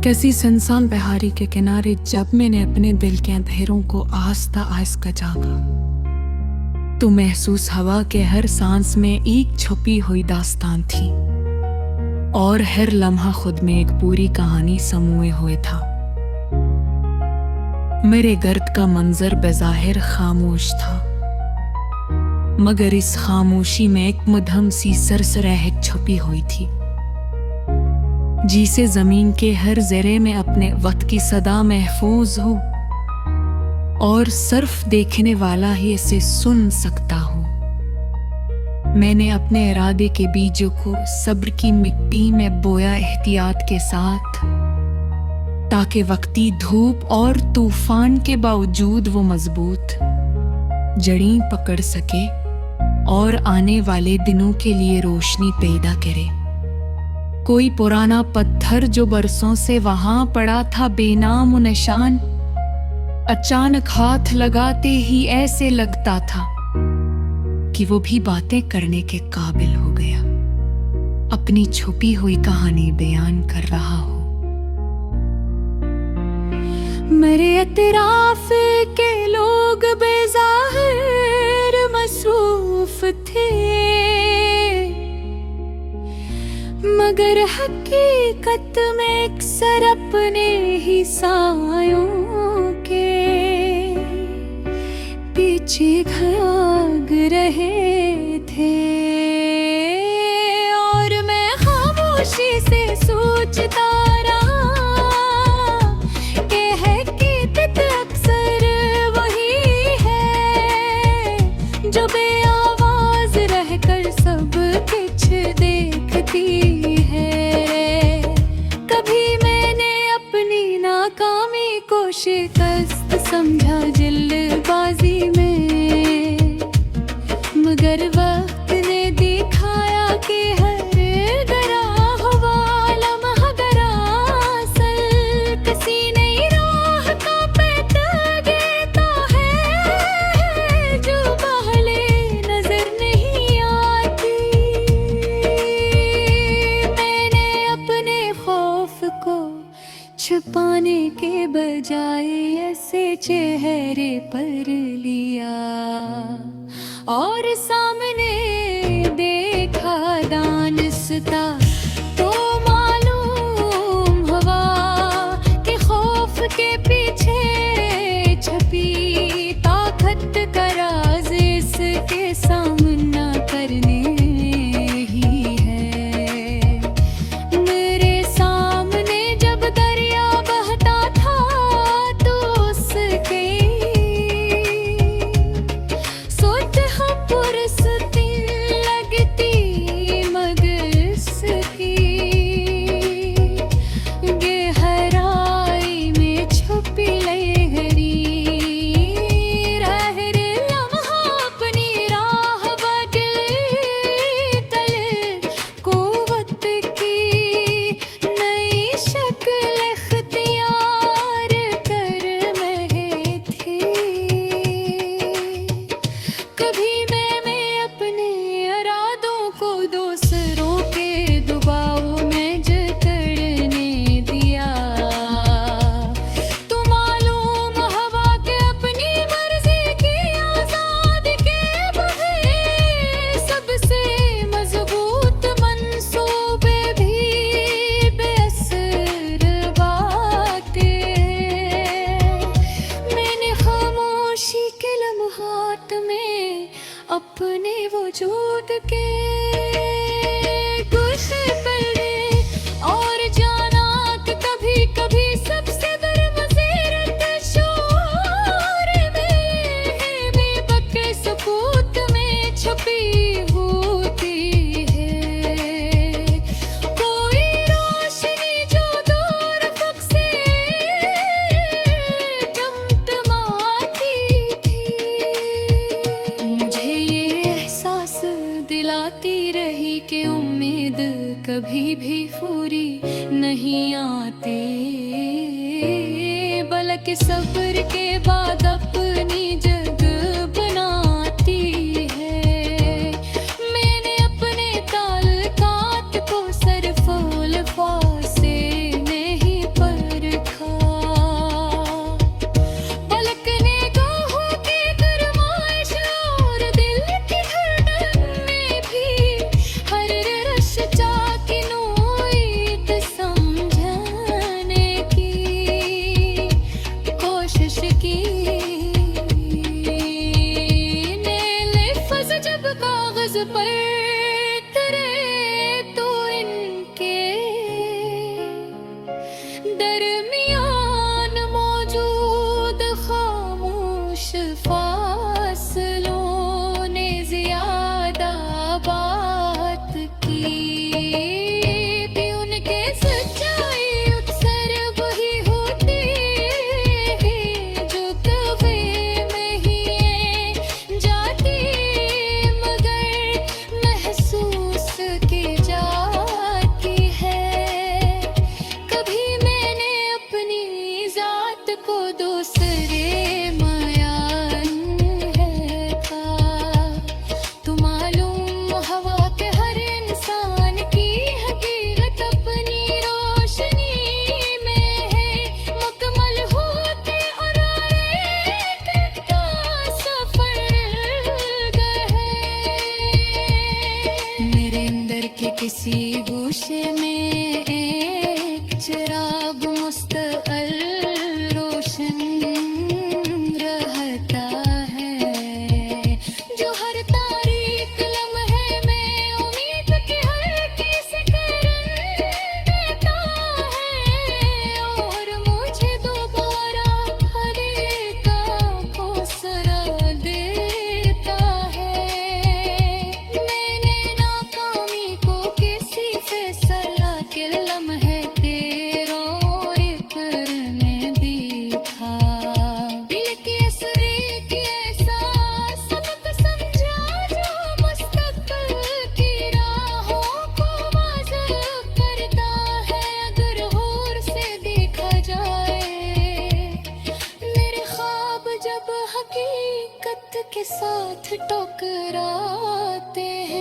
किसी सुनसान पहाड़ी के किनारे जब मैंने अपने दिल के अंधेरों को आहिस्ता आहिस्ता जागा, तो महसूस हवा के हर सांस में एक छुपी हुई दास्तान थी और हर लम्हा खुद में एक पूरी कहानी समूए हुए था। मेरे गर्द का मंजर बेज़ाहिर खामोश था, मगर इस खामोशी में एक मधम सी सरसराहट छुपी हुई थी, जिसे जमीन के हर ज़रे में अपने वक्त की सदा महफूज हो और सिर्फ देखने वाला ही इसे सुन सकता हो। मैंने अपने इरादे के बीजों को सब्र की मिट्टी में बोया एहतियात के साथ, ताकि वक्ती धूप और तूफान के बावजूद वो मजबूत जड़ें पकड़ सके और आने वाले दिनों के लिए रोशनी पैदा करे। कोई पुराना पत्थर जो बरसों से वहां पड़ा था बेनाम व निशान, अचानक हाथ लगाते ही ऐसे लगता था कि वो भी बातें करने के काबिल हो गया, अपनी छुपी हुई कहानी बयान कर रहा हो। मेरे इतराफ के लोग बेज़ाहिर मसरूफ थे, मगर हकीकत में अक्सर अपने ही सायों के पीछे भाग रहे थे। और मैं खामोशी से सोचता रहा कि हकीकत अक्सर वही है जो बेआवाज रहकर सब कुछ देखती है। कभी मैंने अपनी नाकामी को शिकस्त समझा जल्दबाजी में, मगर वक्त ने दिखाया कि हर गराह वाला महदरासल किसी नई राह का पैदा देता है जो पहले नजर नहीं आती। मैंने अपने खौफ को छुपाने के बजाय ऐसे चेहरे पर लिया और सामने देखा दानिस्ता, तो मालूम हुआ कि खौफ के पीछे छपी ताकत का राज इसके सामना करने ही है। मेरे सामने जब दरिया बहता था तो उसके सोच हम पुरसती लगती, मगर इसकी गहराई में छुपी लहरी रहर लम्हा अपनी राह बदल कुव्वत की नई शक्ल इख्तियार कर रहे थे। कभी मैं अपने इरादों को दूसरों के दबाव में जकड़ने दिया, तो मालूम हवा के अपनी मर्जी की आजादी के बगैर सबसे मजबूत मंसूबे भी बेअसर बातें। मैंने खामोशी के लम्हात में अपने वजूद के कुछ पलड़े और जाना कि कभी कभी सबसे बरमज़ेरत शोर में बेबक सुकूत में छुपी होती है कोई रोशनी जो दूर रफ़्क़ से टमटमाती थी। मुझे ये एहसास दिलाती रही कि उम्मीद कभी भी पूरी नहीं आती, बल्कि सब्र के बाद अपनी जगह बनाती है। मैंने अपने ताल्लुकात को सरफुल फासे नहीं पर कागज पर करे तो इनके दरमियान मौजूद खामोश फासलों ने ज्यादा बात की थी। उनके सच्चाई अक्सर वही होती है जो कवे में ही जाती मगर महसूस की जाती है। कभी मैंने अपनी जात को दूसरे बयान है कहा। तो मालूम हवा के हर इंसान की हकीकत अपनी रोशनी में है। मुकम्मल होते और एक का सफर गए। मेरे अंदर के किसी गोशे में एक चिराग मुस्तकिल रोशन रहता है जो हर तारीख लम्हे में उम्मीद की हल्की सी किरण देता है और मुझे दोबारा हरे का हौसला देता है। मैंने नाकामी को किसी फैसला के लम्हे तेरों एक करने देखा। दिल की असरी की एहसास सबक समझा जो मुस्तकबिल की राहों को वाज़ह करता है। अगर गौर से देखा जाए मेरे ख्वाब जब हकीकत के साथ टकराते हैं